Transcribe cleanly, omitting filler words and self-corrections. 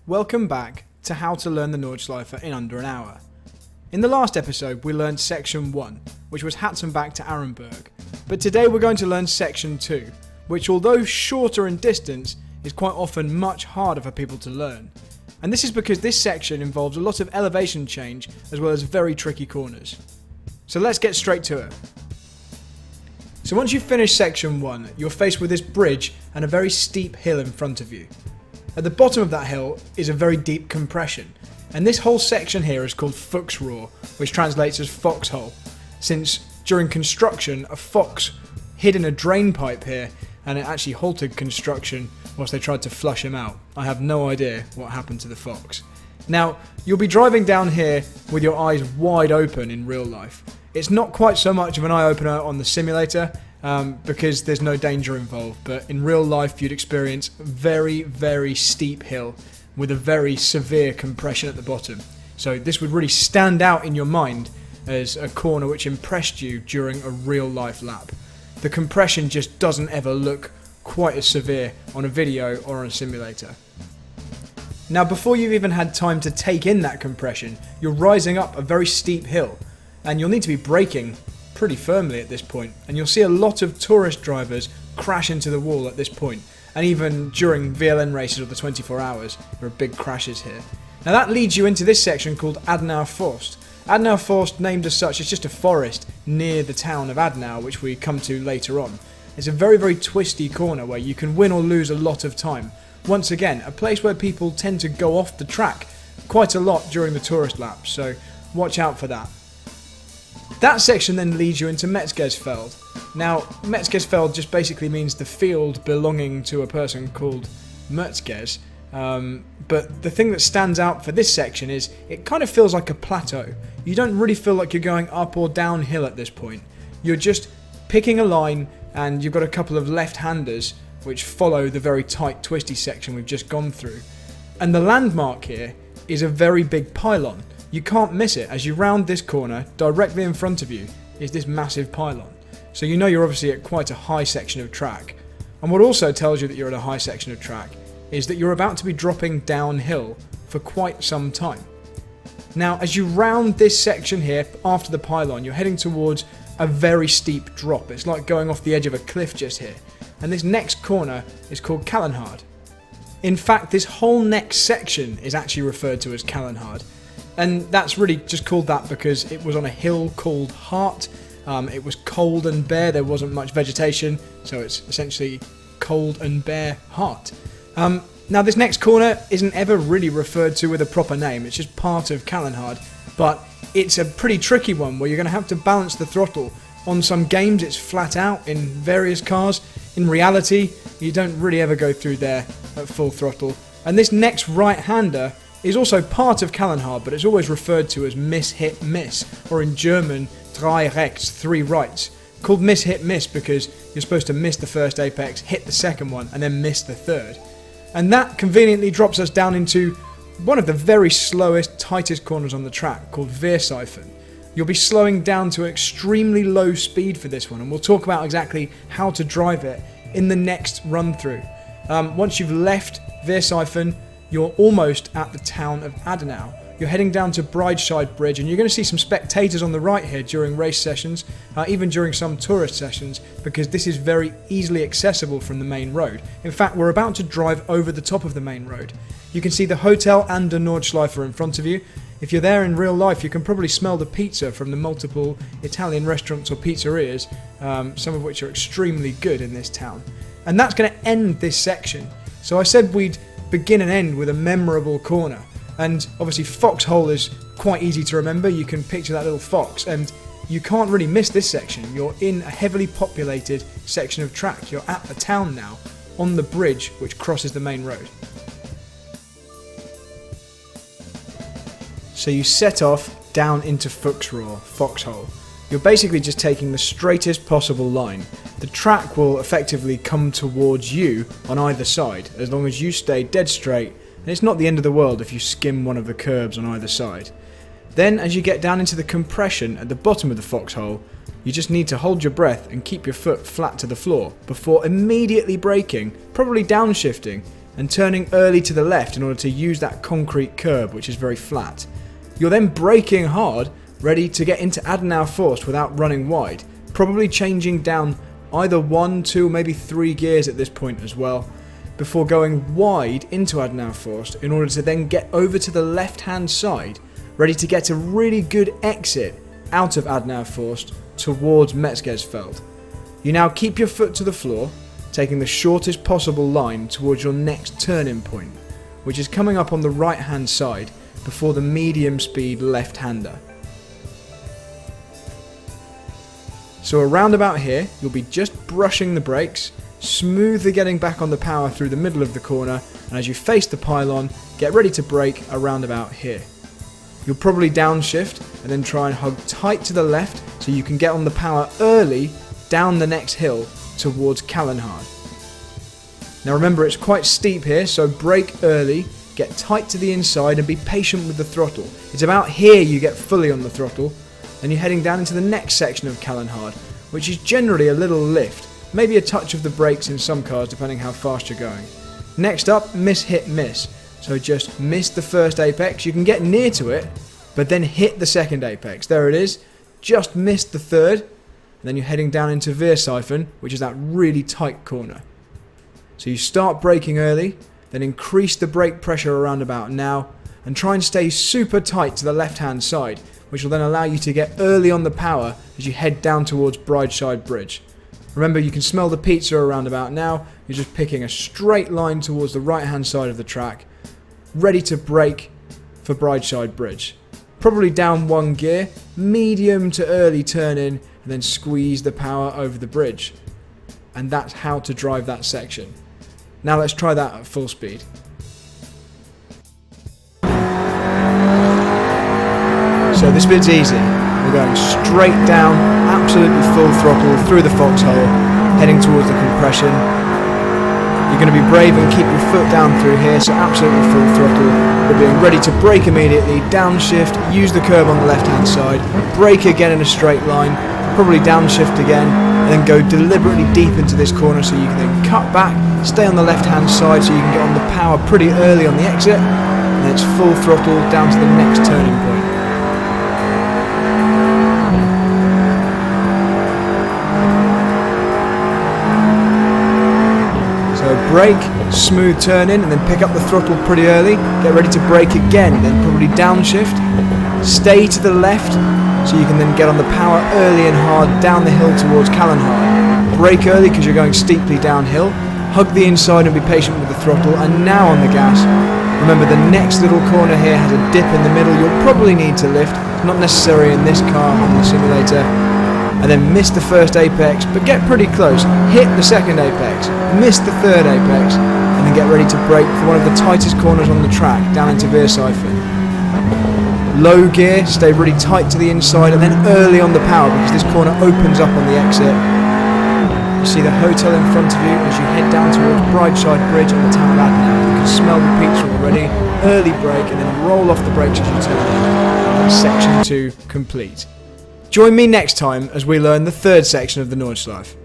Welcome back to How to Learn the Nordschleife in Under an Hour. In the last episode we learned Section 1, which was Hatzenbach to Arenberg, but today we're going to learn Section 2, which although shorter in distance, is quite often much harder for people to learn. And this is because this section involves a lot of elevation change as well as very tricky corners. So let's get straight to it. So once you finish Section 1, you're faced with this bridge and a very steep hill in front of you. At the bottom of that hill is a very deep compression, and this whole section here is called Foxhole, which translates as foxhole, since during construction a fox hid in a drain pipe here and it actually halted construction whilst they tried to flush him out. I have no idea what happened to the fox. Now, you'll be driving down here with your eyes wide open in real life. It's not quite so much of an eye-opener on the simulator because there's no danger involved, but in real life you'd experience a very, very steep hill with a very severe compression at the bottom. So this would really stand out in your mind as a corner which impressed you during a real life lap. The compression just doesn't ever look quite as severe on a video or on a simulator. Now, before you've even had time to take in that compression, you're rising up a very steep hill, and you'll need to be braking pretty firmly at this point, and you'll see a lot of tourist drivers crash into the wall at this point, and even during VLN races of the 24 hours, there are big crashes here. Now that leads you into this section called Adenauer Forst. Adenauer Forst, named as such, is just a forest near the town of Adenauer, which we come to later on. It's a very, very twisty corner where you can win or lose a lot of time. Once again, a place where people tend to go off the track quite a lot during the tourist laps, so watch out for that. That section then leads you into Metzgersfeld. Now, Metzgersfeld just basically means the field belonging to a person called Metzgers. But the thing that stands out for this section is it kind of feels like a plateau. You don't really feel like you're going up or downhill at this point. You're just picking a line, and you've got a couple of left-handers which follow the very tight twisty section we've just gone through. And the landmark here is a very big pylon. You can't miss it. As you round this corner, directly in front of you is this massive pylon. So you know you're obviously at quite a high section of track. And what also tells you that you're at a high section of track is that you're about to be dropping downhill for quite some time. Now, as you round this section here after the pylon, you're heading towards a very steep drop. It's like going off the edge of a cliff just here. And this next corner is called Kallenhard. In fact, this whole next section is actually referred to as Kallenhard. And that's really just called that because it was on a hill called Hart. It was cold and bare, there wasn't much vegetation, so it's essentially cold and bare Hart. Now this next corner isn't ever really referred to with a proper name, it's just part of Kallenhard, but it's a pretty tricky one where you're going to have to balance the throttle. On some games it's flat out in various cars. In reality, you don't really ever go through there at full throttle. And this next right-hander is also part of Kallenhard, but it's always referred to as miss, hit, miss, or in German, drei rechts, 3 rights. Called miss, hit, miss because you're supposed to miss the first apex, hit the second one, and then miss the third. And that conveniently drops us down into one of the very slowest, tightest corners on the track, called Veersiphon. You'll be slowing down to extremely low speed for this one, and we'll talk about exactly how to drive it in the next run-through. Once you've left Veersiphon, you're almost at the town of Adenauer. You're heading down to Breitscheid Bridge, and you're going to see some spectators on the right here during race sessions, even during some tourist sessions, because this is very easily accessible from the main road. In fact, we're about to drive over the top of the main road. You can see the hotel and the Nordschleife in front of you. If you're there in real life, you can probably smell the pizza from the multiple Italian restaurants or pizzerias, some of which are extremely good in this town. And that's going to end this section. So I said we'd begin and end with a memorable corner. And obviously Foxhole is quite easy to remember. You can picture that little fox, and you can't really miss this section. You're in a heavily populated section of track. You're at the town now, on the bridge which crosses the main road. So you set off down into Foxhole. You're basically just taking the straightest possible line. The track will effectively come towards you on either side, as long as you stay dead straight, and it's not the end of the world if you skim one of the curbs on either side. Then, as you get down into the compression at the bottom of the Foxhole, you just need to hold your breath and keep your foot flat to the floor before immediately braking, probably downshifting and turning early to the left in order to use that concrete curb, which is very flat. You're then braking hard, ready to get into Adenauer Forst without running wide, probably changing down either 1, 2, maybe 3 gears at this point as well, before going wide into Adenauer Forst in order to then get over to the left hand side, ready to get a really good exit out of Adenauer Forst towards Metzgersfeld. You now keep your foot to the floor, taking the shortest possible line towards your next turning point, which is coming up on the right hand side before the medium speed left-hander. So around about here, you'll be just brushing the brakes, smoothly getting back on the power through the middle of the corner, and as you face the pylon, get ready to brake around about here. You'll probably downshift and then try and hug tight to the left so you can get on the power early down the next hill towards Kallenhard. Now remember, it's quite steep here, so brake early, get tight to the inside and be patient with the throttle. It's about here you get fully on the throttle, then you're heading down into the next section of Kallenhard, which is generally a little lift, maybe a touch of the brakes in some cars depending how fast you're going. Next up, miss, hit, miss. So just miss the first apex, you can get near to it, but then hit the second apex. There it is, just missed the third, and then you're heading down into Weersiphon, which is that really tight corner. So you start braking early, then increase the brake pressure around about now, and try and stay super tight to the left hand side, which will then allow you to get early on the power as you head down towards Breitscheid Bridge. Remember, you can smell the pizza around about now, you're just picking a straight line towards the right hand side of the track, ready to brake for Breitscheid Bridge. Probably down 1 gear, medium to early turn in, and then squeeze the power over the bridge. And that's how to drive that section. Now let's try that at full speed. So this bit's easy. We're going straight down, absolutely full throttle through the Foxhole, heading towards the compression. You're going to be brave and keep your foot down through here, so absolutely full throttle. We're being ready to brake immediately, downshift, use the curb on the left hand side, brake again in a straight line, probably downshift again, and then go deliberately deep into this corner so you can then cut back, stay on the left hand side so you can get on the power pretty early on the exit, and then it's full throttle down to the next turning point. So brake, smooth turn in, and then pick up the throttle pretty early, get ready to brake again, then probably downshift, stay to the left so you can then get on the power early and hard down the hill towards Kallenhard. Brake early because you're going steeply downhill, hug the inside and be patient with the throttle, and now on the gas. Remember, the next little corner here has a dip in the middle, you'll probably need to lift, not necessary in this car on the simulator. And then miss the first apex, but get pretty close, hit the second apex, miss the third apex, and then get ready to brake for one of the tightest corners on the track, down into Weersiphon. Low gear, stay really tight to the inside, and then early on the power because this corner opens up on the exit. You see the hotel in front of you as you head down towards Breitscheid Bridge on the town of Adenauer. You can smell the pizza already, early brake, and then roll off the brakes as you turn in. And that's section 2 complete. Join me next time as we learn the third section of the Nordschleife.